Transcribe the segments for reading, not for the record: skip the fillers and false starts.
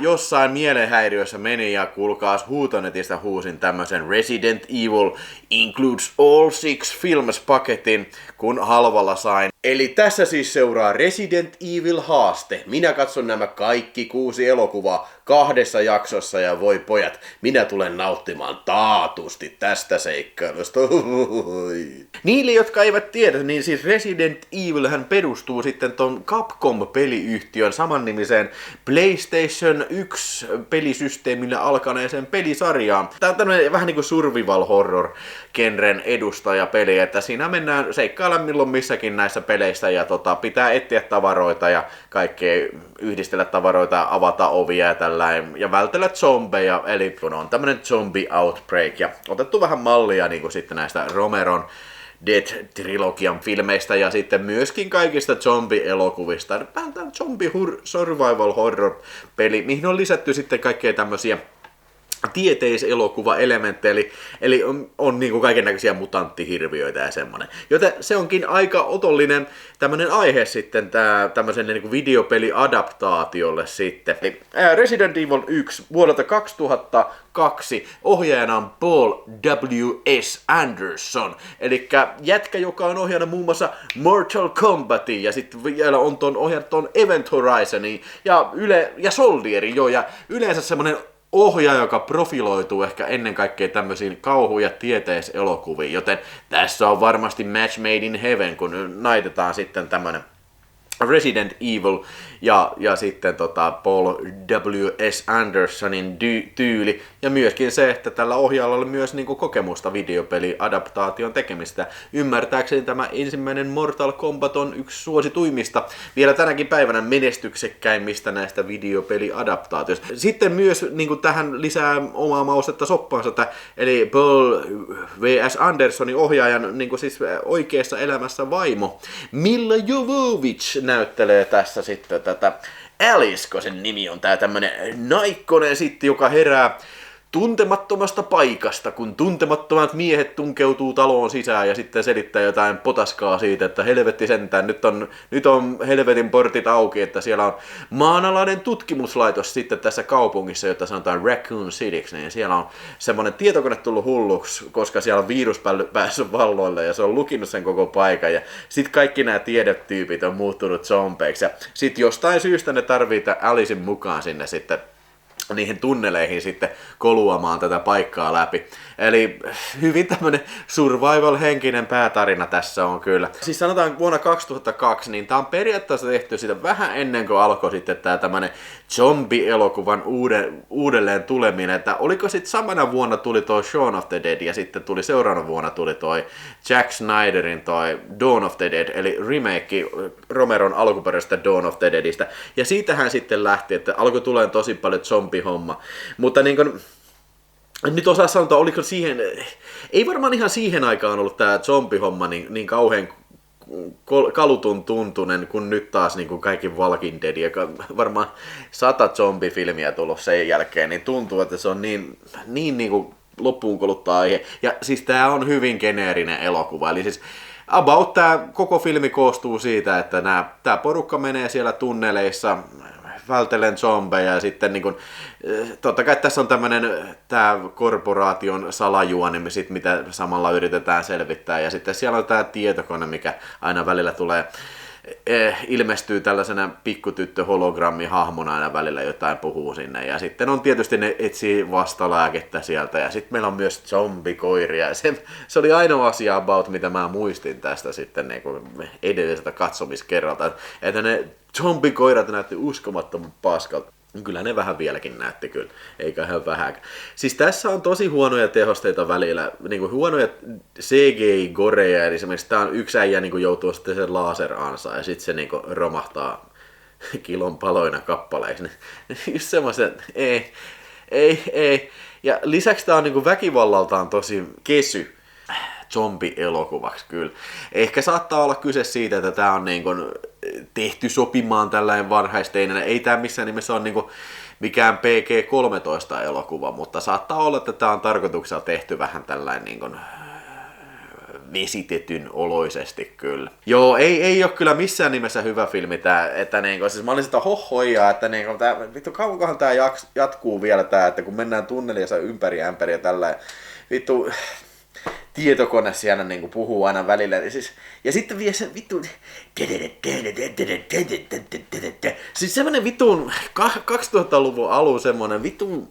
Jossain mielenhäiriössä meni ja kuulkaas huutonetistä huusin tämmösen Resident Evil Includes All Six Films-paketin, kun halvalla sain. Eli tässä siis seuraa Resident Evil-haaste. Minä katson nämä kaikki 6 elokuvaa 2 jaksossa ja voi pojat, minä tulen nauttimaan taatusti tästä seikkailusta. Niille, jotka eivät tiedä, niin siis Resident Evil hän perustuu sitten ton Capcom-peliyhtiön samannimiseen PlayStation 1 pelisysteemillä alkaneeseen pelisarjaan. Tää on tämmönen vähän niinku survival horror genren edustajapeli, että siinä mennään seikkailla milloin missäkin näissä peleissä ja pitää etsiä tavaroita ja kaikkea yhdistellä tavaroita, avata ovia ja tällainen ja vältellä zombeja, eli kun on tämmönen zombie outbreak ja otettu vähän mallia niinku sitten näistä Romeron Dead-trilogian filmeistä ja sitten myöskin kaikista zombie-elokuvista. Vähän tämä zombie survival horror peli, mihin on lisätty sitten kaikkea tämmöisiä tieteiselokuva-elementtejä, eli on niinku kaikennäköisiä mutanttihirviöitä ja semmonen. Joten se onkin aika otollinen tämmönen aihe sitten tämmöisen niinku videopeli-adaptaatiolle sitten. Resident Evil 1 vuodelta 2002, ohjaajana on Paul W.S. Anderson, eli jätkä, joka on ohjannut muun muassa Mortal Kombatin ja sitten vielä on ohjannut ton Event Horizonin ja Soldierin ja yleensä semmonen ohjaaja, joka profiloituu ehkä ennen kaikkea tämmöisiin kauhu- ja tieteiselokuviin, joten tässä on varmasti match made in heaven, kun naitetaan sitten tämmönen Resident Evil ja sitten Paul W.S. Andersonin tyyli ja myöskin se, että tällä ohjaajalla oli myös niinku kokemusta videopeli-adaptaation tekemistä. Ymmärtääkseni tämä ensimmäinen Mortal Kombat on yksi suosituimmista, vielä tänäkin päivänä menestyksekkäimmistä näistä videopeli-adaptaatioista. Sitten myös niinku tähän lisää omaa maustetta soppaansa, eli Paul W.S. Andersonin ohjaajan niinku siis oikeassa elämässä vaimo Milla Jovovich näyttelee tässä sitten tätä Alice, kun sen nimi on tää tämmönen naikkonen sitten, joka herää tuntemattomasta paikasta, kun tuntemattomat miehet tunkeutuu taloon sisään ja sitten selittää jotain potaskaa siitä, että helvetti sentään, nyt on helvetin portit auki, että siellä on maanalainen tutkimuslaitos sitten tässä kaupungissa, jota sanotaan Raccoon Cityksi, niin siellä on semmoinen tietokone tullut hulluksi, koska siellä on virus päässyt valloille ja se on lukinut sen koko paikan ja sitten kaikki nämä tiedetyypit on muuttunut zombeiksi ja sitten jostain syystä ne tarvitsee Alicen mukaan sinne sitten niihin tunneleihin sitten koluamaan tätä paikkaa läpi. Eli hyvin tämmönen survival-henkinen päätarina tässä on kyllä. Siis sanotaan vuonna 2002, niin tää on periaatteessa tehty sitä vähän ennen kuin alkoi sitten tää tämmönen zombie-elokuvan uudelleen tuleminen. Että oliko sitten samana vuonna tuli toi Shaun of the Dead ja sitten tuli seuraavana vuonna tuli toi Jack Snyderin toi Dawn of the Dead, eli remake Romeron alkuperäisestä Dawn of the Deadistä. Ja siitähän sitten lähti, että alkoi tulemaan tosi paljon zombie-homma. Mutta niin kuin nyt osaa sanoa, oliko siihen, ei varmaan ihan siihen aikaan ollut tää zombie-homma niin kauhean kalutun tuntunen, kun nyt taas niin kuin kaikki Walking Dead, joka varmaan 100 zombie-filmiä tullut sen jälkeen, niin tuntuu, että se on niin kuin loppuun kuluttaa aihe. Ja siis tää on hyvin geneerinen elokuva, eli siis about tää koko filmi koostuu siitä, että tää porukka menee siellä tunneleissa, vältelen zombeja ja sitten niin kun, totta kai tässä on tämmönen tää korporaation salajuoni, mitä samalla yritetään selvittää ja sitten siellä on tää tietokone, mikä aina välillä tulee ilmestyy tällaisena pikkutyttö-hologrammihahmona aina välillä jotain puhuu sinne ja sitten on tietysti ne etsii vastalääkettä sieltä ja sitten meillä on myös zombikoiria ja se oli ainoa asia about, mitä mä muistin tästä sitten niin kuin edelliseltä katsomiskerralta, että ne zombikoirat näytti uskomattoman paskalta. Kyllä ne vähän vieläkin näytti kyllä, eikä ihan vähäkään. Siis tässä on tosi huonoja tehosteita välillä, niinku huonoja CGI-goreja, eli esimerkiksi tää on yksi äijä niinku joutuu sitten sen laaseransaan ja sitten se niinku romahtaa kilon paloina kappaleiksi. Just semmoiset, ei. Ja lisäksi tää on niinku väkivallaltaan tosi kesy zombie-elokuvaksi kyllä. Ehkä saattaa olla kyse siitä, että tää on niinku tehty sopimaan tällainen varhaisteinenä. Ei tää missään nimessä ole niinku mikään PG-13 elokuva, mutta saattaa olla, että tää on tarkoituksella tehty vähän tällainen niinku vesitetyn oloisesti kyllä. Joo, ei ole kyllä missään nimessä hyvä filmi tää, että niinku, siis mä olin sitä hohhoijaa, että niinku, vittu kauankohan tää jatkuu vielä tää, että kun mennään tunneliassa ympäri ämpäri ja tällä, vittu tietokone siellä niinku puhuu aina välillä. Ja sitten vielä se vittu siis semmonen vitun 2000-luvun alun semmonen vitun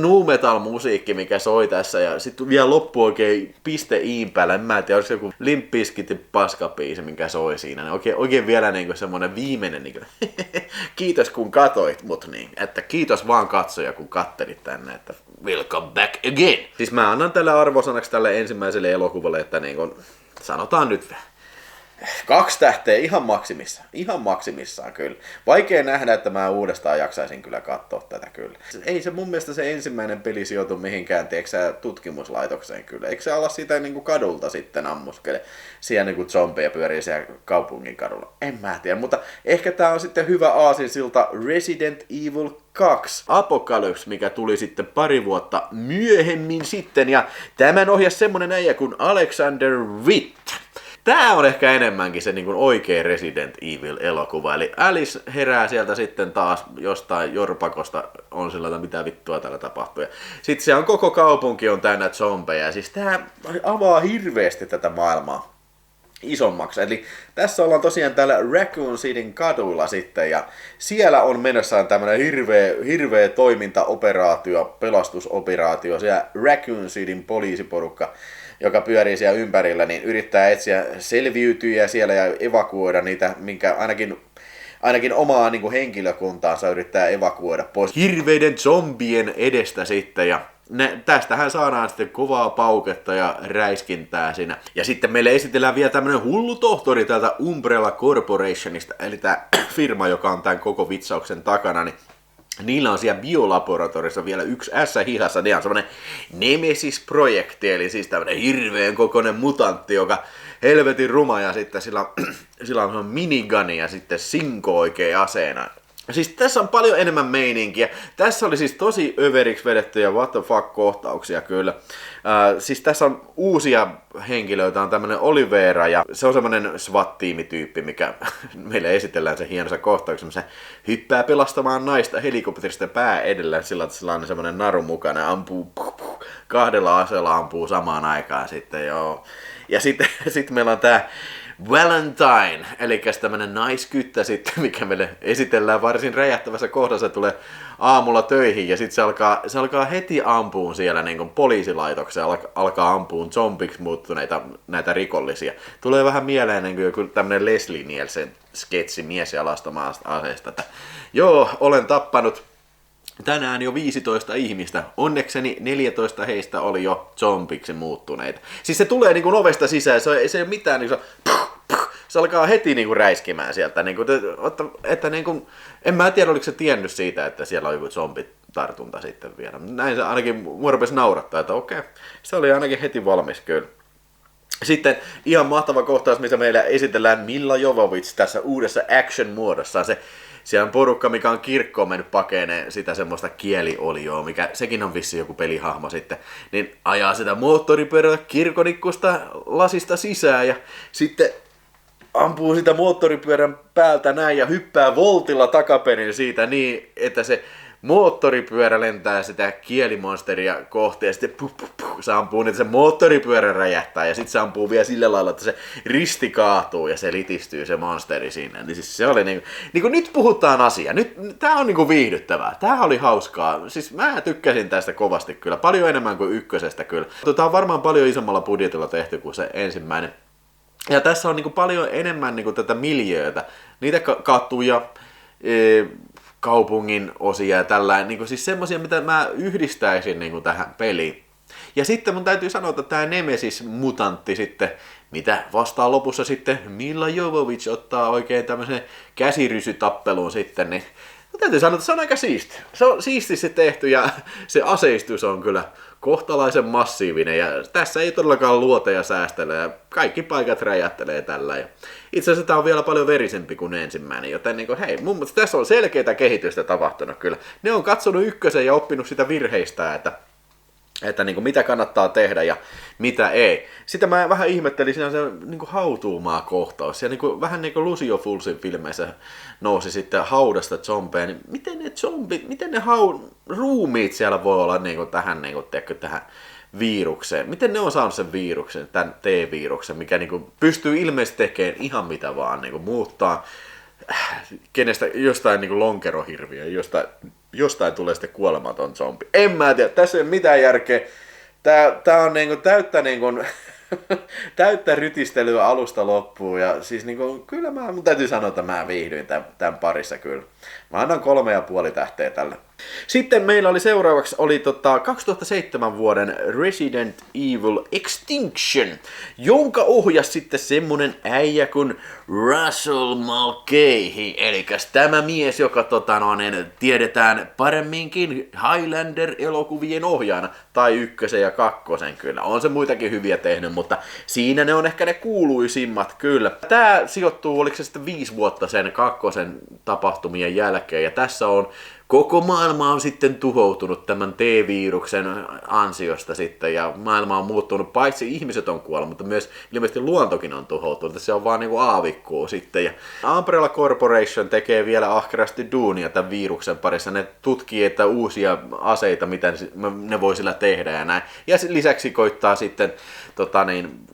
nu metal musiikki, mikä soi tässä, ja sitten vielä loppu oikein piste iin päällä, en mä tiedä, oliko se joku Limp Bizkitin paskabiisi, mikä soi siinä, oikein vielä niinku semmonen viimeinen, niinku, kiitos kun katoit mut, niin, että kiitos vaan katsoja kun kattelit tänne, että welcome back again. Siis mä annan tälle arvosanaksi tälle ensimmäiselle elokuvalle, että niinku, sanotaan nyt 2 tähteä ihan maksimissaan kyllä. Vaikea nähdä, että mä uudestaan jaksaisin kyllä katsoa tätä kyllä. Ei se mun mielestä se ensimmäinen peli sijoitu mihinkään, tiedätkö tutkimuslaitokseen kyllä. Eikö se ala siitä niinku kadulta sitten ammuskele? Siellä niinku zombeja pyörii siellä kaupungin kadulla. En mä tiedä, mutta ehkä tää on sitten hyvä aasinsilta Resident Evil 2 Apocalypse, mikä tuli sitten pari vuotta myöhemmin sitten. Ja tämän ohjasi semmonen äijä kuin Alexander Witt. Tää on ehkä enemmänkin se niin oikea Resident Evil-elokuva, eli Alice herää sieltä sitten taas jostain jorpakosta, on sillä, että mitä vittua täällä tapahtuu. Sitten se on koko kaupunki on täynnä zombeja, ja siis tää avaa hirveästi tätä maailmaa isommaksi. Eli tässä ollaan tosiaan täällä Raccoon Cityn kaduilla sitten, ja siellä on menossaan tämmönen hirveä toimintaoperaatio, pelastusoperaatio, siellä Raccoon Cityn poliisiporukka, joka pyörii siellä ympärillä, niin yrittää etsiä selviytyjiä siellä ja evakuoida niitä, minkä ainakin omaa niin kuin henkilökuntaansa yrittää evakuoida pois hirveiden zombien edestä sitten, ja tästähän saadaan sitten kovaa pauketta ja räiskintää siinä. Ja sitten meille esitellään vielä tämmönen hullu tohtori täältä Umbrella Corporationista, eli tää firma, joka on tämän koko vitsauksen takana, niin niillä on siellä biolaboratoriossa vielä yksi ässä hihassa, ne on semmonen Nemesis-projekti, eli siis tämmönen hirveän kokoinen mutantti, joka helvetin ruma, ja sitten sillä on minigani ja sitten sinko oikein aseena. Siis tässä on paljon enemmän meininkiä. Tässä oli siis tosi överiksi vedettyjä what the fuck kohtauksia kyllä. Siis tässä on uusia henkilöitä, on tämmönen Olivera ja se on semmonen SWAT-tiimityyppi, mikä meille esitellään se hienossa kohtauksessa. Se hyppää pelastamaan naista helikopterista pää edellä sillä, että sillä on semmonen naru mukana, ampuu 2 aseella ampuu samaan aikaan sitten joo. Ja sitten meillä on tää Valentine, eli tämmönen naiskyttä sitten, mikä meille esitellään varsin räjähtävässä kohdassa, tulee aamulla töihin ja sitten se alkaa heti ampuun siellä niin kuin poliisilaitoksen, alkaa ampuun zombiksi muuttuneita näitä rikollisia. Tulee vähän mieleen niin kuin joku tämmönen Leslie Nielsen sketsi mies jalastomasta aseesta, että joo, olen tappanut tänään jo 15 ihmistä. Onnekseni 14 heistä oli jo zombiksi muuttuneita. Siis se tulee niin kuin ovesta sisään, se ei ole mitään, niin se alkaa heti niin kuin räiskimään sieltä. Niin kuin, että niin kuin, en mä tiedä, oliko se tiennyt siitä, että siellä on joku zombitartunta sitten vielä. Näin se ainakin mua rupesi naurattaa, että okei, se oli ainakin heti valmis kyllä. Sitten ihan mahtava kohtaus, missä meillä esitellään Milla Jovovich tässä uudessa action-muodossaan. Siellä on porukka, mikä on kirkkoon mennyt pakeneen sitä semmoista kieliolioa, mikä sekin on vissi joku pelihahmo sitten, niin ajaa sitä moottoripyörällä kirkonikkusta lasista sisään ja sitten ampuu sitä moottoripyörän päältä näin ja hyppää voltilla takaperin siitä niin, että se moottoripyörä lentää sitä kielimonsteria kohti ja sitten se ampuu niin, että se moottoripyörä räjähtää ja sitten se ampuu vielä sillä lailla, että se risti kaatuu ja se litistyy se monsteri siinä. Niin siis se oli niinku nyt puhutaan asia. Nyt tää on niinku viihdyttävää. Tää oli hauskaa. Siis mä tykkäsin tästä kovasti kyllä. Paljon enemmän kuin ykkösestä kyllä. Tää on varmaan paljon isommalla budjetilla tehty kuin se ensimmäinen. Ja tässä on niinku paljon enemmän niinku tätä miljöötä. Niitä katuja, kaupungin osia ja tällainen, niin siis semmosia, mitä mä yhdistäisin niin tähän peliin. Ja sitten mun täytyy sanoa, että tämä Nemesis-mutantti sitten, mitä vastaa lopussa sitten Milla Jovovich ottaa oikein tämmöisen käsirysytappeluun sitten, niin mä täytyy sanoa, että se on aika siisti. Se on siististi tehty ja se aseistus on kyllä kohtalaisen massiivinen ja tässä ei todellakaan luoteja säästele ja kaikki paikat räjähtelee tällä. Ja itse asiassa tämä on vielä paljon verisempi kuin ensimmäinen, joten niin kuin, hei, mun mielestä tässä on selkeää kehitystä tapahtunut kyllä. Ne on katsonut ykkösen ja oppinut sitä virheistä, että että niin kuin mitä kannattaa tehdä ja mitä ei. Sitä mä vähän ihmettelin, siinä se niin kuin hautuumaa kohtaus. Ja niin kuin, vähän niin kuin Lucio Fulcin filmeissä nousi sitten haudasta zombeja, niin miten ne zombit, miten ne ruumiit siellä voi olla niin kuin tähän, niin kuin, tiedätkö, tähän virukseen? Miten ne on saanut sen viruksen, tämän T-viruksen, mikä niin kuin pystyy ilmeisesti tekemään ihan mitä vaan, niin kuin muuttaa kenestä jostain niin kuin lonkerohirviö, jostain tulee sitten kuolematon zombi. En mä tiedä, tässä ei ole mitään järkeä. Tää on niinku täyttä niinku täyttä rytistelyä alusta loppuun. Ja siis niinku, kyllä mun täytyy sanoa, että mä viihdyin tämän parissa kyllä. Mä annan 3,5 tähteä tälle. Sitten meillä oli seuraavaksi 2007 vuoden Resident Evil Extinction, jonka ohjasi sitten semmonen äijä kuin Russell Mulcahy, eli tämä mies, joka tiedetään paremminkin Highlander-elokuvien ohjaana, tai 1 ja 2 kyllä. On se muitakin hyviä tehnyt, mutta siinä ne on ehkä ne kuuluisimmat kyllä. Tää sijoittuu, oliko se sitten 5 vuotta sen 2 tapahtumien jälkeen, ja tässä on koko maailma on sitten tuhoutunut tämän T-viruksen ansiosta sitten, ja maailma on muuttunut, paitsi ihmiset on kuollut, mutta myös ilmeisesti luontokin on tuhoutunut, se on vaan niinku aavikkuu sitten. Ja Umbrella Corporation tekee vielä ahkerasti duunia tämän viruksen parissa, ne tutkii, että uusia aseita, mitä ne voi sillä tehdä ja näin. Ja lisäksi koittaa sitten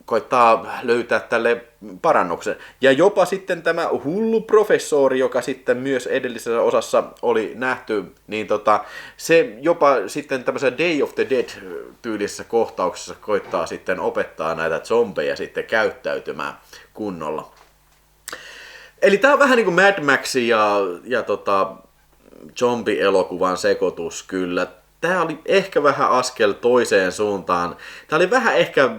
koittaa löytää tälle parannuksen. Ja jopa sitten tämä hullu professori, joka sitten myös edellisessä osassa oli nähty, niin se jopa sitten tämmöisessä Day of the Dead-tyylisessä kohtauksessa koittaa sitten opettaa näitä zombeja sitten käyttäytymään kunnolla. Eli tää on vähän niin kuin Mad Max ja zombie-elokuvan sekoitus kyllä. Tää oli ehkä vähän askel toiseen suuntaan. Tää oli vähän ehkä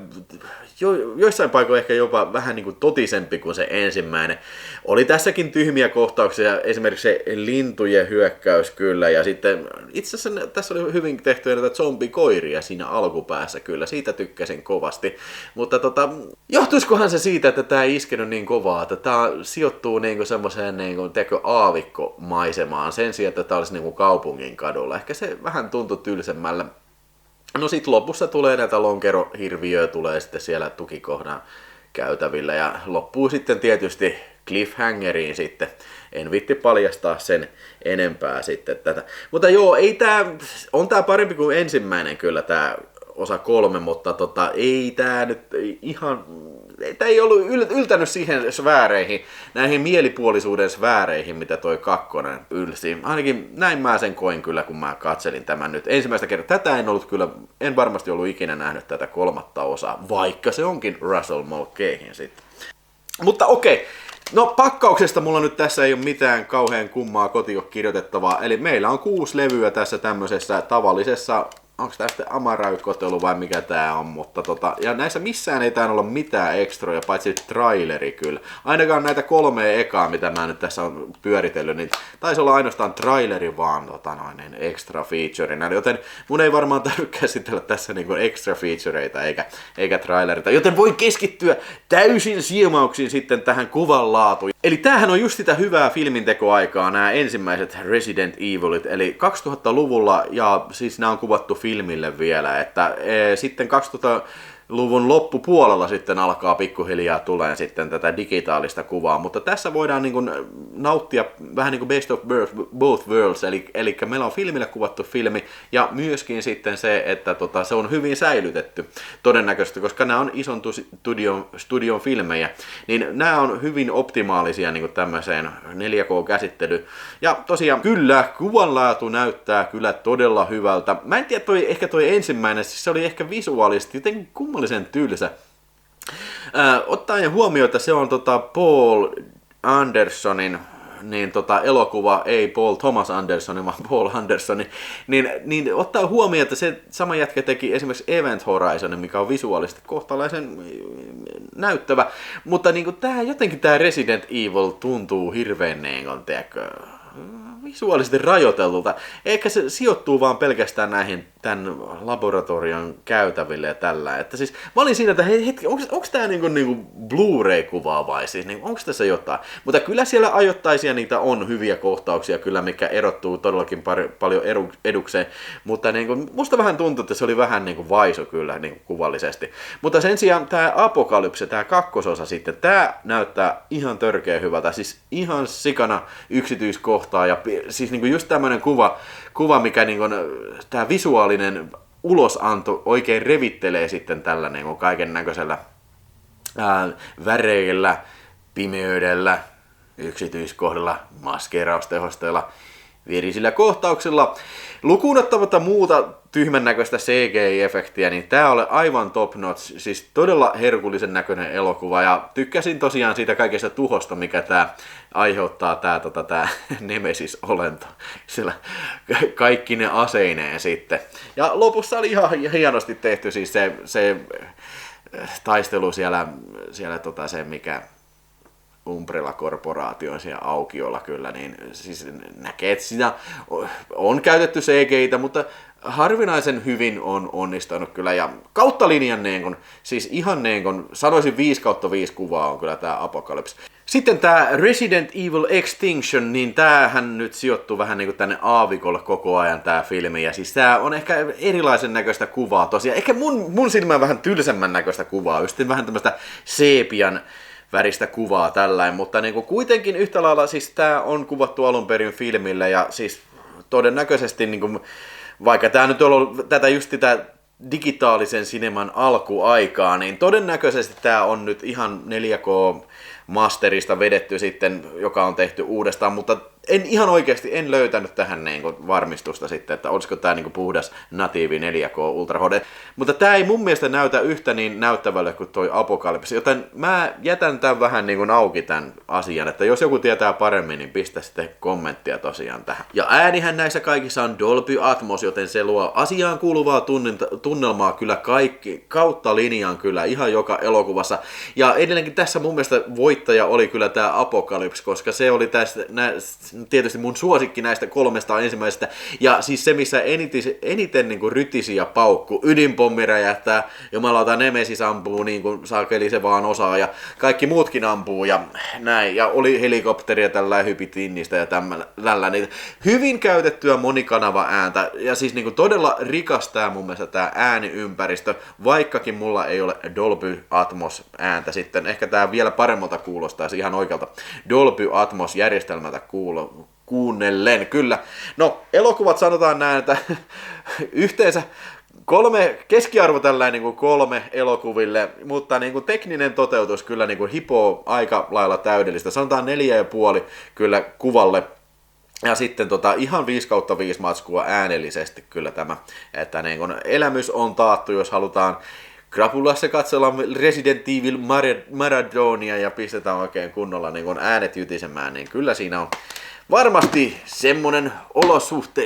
joissain paikoissa ehkä jopa vähän niin kuin totisempi kuin se ensimmäinen. Oli tässäkin tyhmiä kohtauksia, esimerkiksi se lintujen hyökkäys kyllä, ja sitten itse asiassa tässä oli hyvin tehtyjä näitä zombikoiria siinä alkupäässä kyllä, siitä tykkäsin kovasti. Mutta johtuisikohan se siitä, että tämä ei iskenyt niin kovaa, että tämä sijoittuu niinku semmoiseen niinku, aavikkomaisemaan sen sijaan, että tämä olisi niinku kaupungin kadulla. Ehkä se vähän tuntui tylsemmällä. No sit lopussa tulee näitä lonkerohirviöitä, tulee sitten siellä tukikohdan käytävillä ja loppuu sitten tietysti cliffhangeriin sitten. En viitti paljastaa sen enempää sitten tätä. Mutta joo, on tää parempi kuin ensimmäinen kyllä tää osa 3, mutta ei tää nyt ihan... Tämä ei ollut yltänyt siihen sfääreihin, näihin mielipuolisuuden sfääreihin, mitä toi 2 ylsi. Ainakin näin mä sen koin kyllä, kun mä katselin tämän nyt ensimmäistä kertaa. Tätä en varmasti ollut ikinä nähnyt tätä 3. osaa, vaikka se onkin Russell Mulcahyn sitten. Mutta okei. No pakkauksesta mulla nyt tässä ei ole mitään kauhean kummaa kirjoitettavaa, eli meillä on 6 levyä tässä tämmöisessä tavallisessa, onko tämä sitten Amaray-kotelu vai mikä tää on, mutta ja näissä missään ei täällä olla mitään ekstroja, paitsi traileri kyllä. Ainakaan näitä 3 ekaa, mitä mä nyt tässä on pyöritellyt, niin taisi olla ainoastaan traileri vaan extra featureina, joten mun ei varmaan tarvitse käsitellä tässä niinku extra featureita eikä trailerita, joten voi keskittyä täysin siemauksiin sitten tähän kuvan laatuun. Eli tämähän on just sitä hyvää filmintekoaikaa, nämä ensimmäiset Resident Evilit, eli 2000-luvulla, ja siis nämä on kuvattu filmille vielä, että sitten 2000-luvun loppupuolella sitten alkaa pikkuhiljaa tulee sitten tätä digitaalista kuvaa, mutta tässä voidaan niin kuin nauttia vähän niin kuin best of both worlds, eli meillä on filmille kuvattu filmi ja myöskin sitten se, että se on hyvin säilytetty todennäköisesti, koska nämä on ison studion filmejä, niin nämä on hyvin optimaalisia niin kuin tämmöiseen 4K-käsittelyyn. Ja tosiaan kyllä, kuvanlaatu näyttää kyllä todella hyvältä. Mä en tiedä, ehkä toi ensimmäinen, siis se oli ehkä visuaalisesti jotenkin kummallisen tylsä. Ottaen huomioon, että se on Paul Andersonin elokuva, ei Paul Thomas Andersonin, vaan Paul Andersonin, niin ottaa huomioon, että se sama jätkä teki esimerkiksi Event Horizonin, mikä on visuaalisesti kohtalaisen näyttävä, mutta niin jotenkin tämä Resident Evil tuntuu hirveän visuaalisesti rajoiteltulta. Ehkä se sijoittuu vaan pelkästään näihin tämän laboratorion käytäville ja tällä. Että siis mä olin siinä, että hei, hetki, onko tää niinku Blu-ray-kuvaa vai siis, niin onko tässä jotain? Mutta kyllä siellä ajoittaisia niitä on hyviä kohtauksia kyllä, mikä erottuu todellakin paljon edukseen. Mutta niinku, musta vähän tuntuu, että se oli vähän niinku vaisu kyllä niinku kuvallisesti. Mutta sen sijaan tää Apokalypse, tää kakkososa sitten, tää näyttää ihan törkeä hyvältä. Siis ihan sikana yksityiskohtaa ja siis niinku just tämmönen kuva mikä niinku, tää visuaalinen ulosanto oikein revittelee sitten tällä niinku kaiken näköisellä väreillä, pimeydellä, yksityiskohdilla, maskeeraustehosteilla, verisillä kohtauksilla. Lukuun ottamatta muuta tyhmän näköistä CGI-efektiä, niin tää oli aivan top notch, siis todella herkullisen näköinen elokuva, ja tykkäsin tosiaan siitä kaikesta tuhosta, mikä tää aiheuttaa tää Nemesis-olento, sillä kaikki ne aseineen sitten. Ja lopussa oli ihan hienosti tehty siis se taistelu siellä se mikä Umbrella-korporaation siellä aukiolla kyllä, niin siis näkee, että siinä on käytetty CGI:tä, mutta harvinaisen hyvin on onnistunut kyllä, ja kautta linjan siis ihan sanoisin 5/5 kuvaa on kyllä tää Apocalypse. Sitten tää Resident Evil Extinction, niin tämähän nyt sijoittuu vähän niinku tänne aavikolle koko ajan tää filmi, ja siis tää on ehkä erilaisen näköistä kuvaa tosiaan, ehkä mun silmään vähän tylsemmän näköistä kuvaa, just vähän tämmöistä seepian väristä kuvaa tällainen, mutta niinku kuitenkin yhtä lailla siis tää on kuvattu alun perin filmille, ja siis todennäköisesti niinku, vaikka tää nyt on ollut tätä digitaalisen sineman alkuaikaa, niin todennäköisesti tää on nyt ihan 4K-masterista vedetty sitten, joka on tehty uudestaan, mutta ihan oikeasti en löytänyt tähän varmistusta sitten, että olisiko tää puhdas natiivi 4K Ultra HD. Mutta tää ei mun mielestä näytä yhtä niin näyttävälle kuin toi Apocalypse, joten mä jätän tämän vähän auki tämän asian, että jos joku tietää paremmin, niin pistä sitten kommenttia tosiaan tähän. Ja äänihän näissä kaikissa on Dolby Atmos, joten se luo asiaan kuuluvaa tunnelmaa kyllä kaikki, kautta linjaan kyllä, ihan joka elokuvassa. Ja edelleenkin tässä mun mielestä voittaja oli kyllä tää Apocalypse, koska se oli tästä tietysti mun suosikki näistä 3 ensimmäisestä, ja siis se, missä eniten rytisi ja paukku, ydinpommi räjähtää, jumalauta Nemesis ampuu niin kuin saakeli se vaan osaa, ja kaikki muutkin ampuu, ja näin, ja oli helikopteria tällä hypittiin niistä ja tällä, niin hyvin käytettyä monikanava ääntä, ja siis todella rikas tää mun mielestä tää ääniympäristö, vaikkakin mulla ei ole Dolby Atmos ääntä sitten, ehkä tää vielä paremmalta kuulostaisi ihan oikealta Dolby Atmos järjestelmältä kuunnellen, kyllä. No, elokuvat sanotaan näin, että yhteensä keskiarvo tällainen 3 elokuville, mutta tekninen toteutus kyllä hipoo aika lailla täydellistä. Sanotaan 4,5 kyllä kuvalle. Ja sitten ihan 5/5 matskua äänellisesti kyllä tämä, että elämys on taattu, jos halutaan krapulassa katsellaan Resident Evil Maradonia ja pistetään oikein kunnolla äänet jytisemään, niin kyllä siinä on varmasti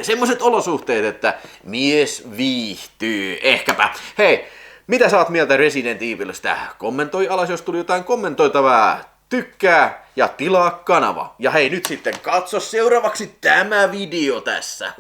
semmoiset olosuhteet, että mies viihtyy, ehkäpä. Hei, mitä sä oot mieltä Resident Evilistä? Kommentoi alas, jos tuli jotain kommentoitavaa. Tykkää ja tilaa kanava. Ja hei, nyt sitten katso seuraavaksi tämä video tässä.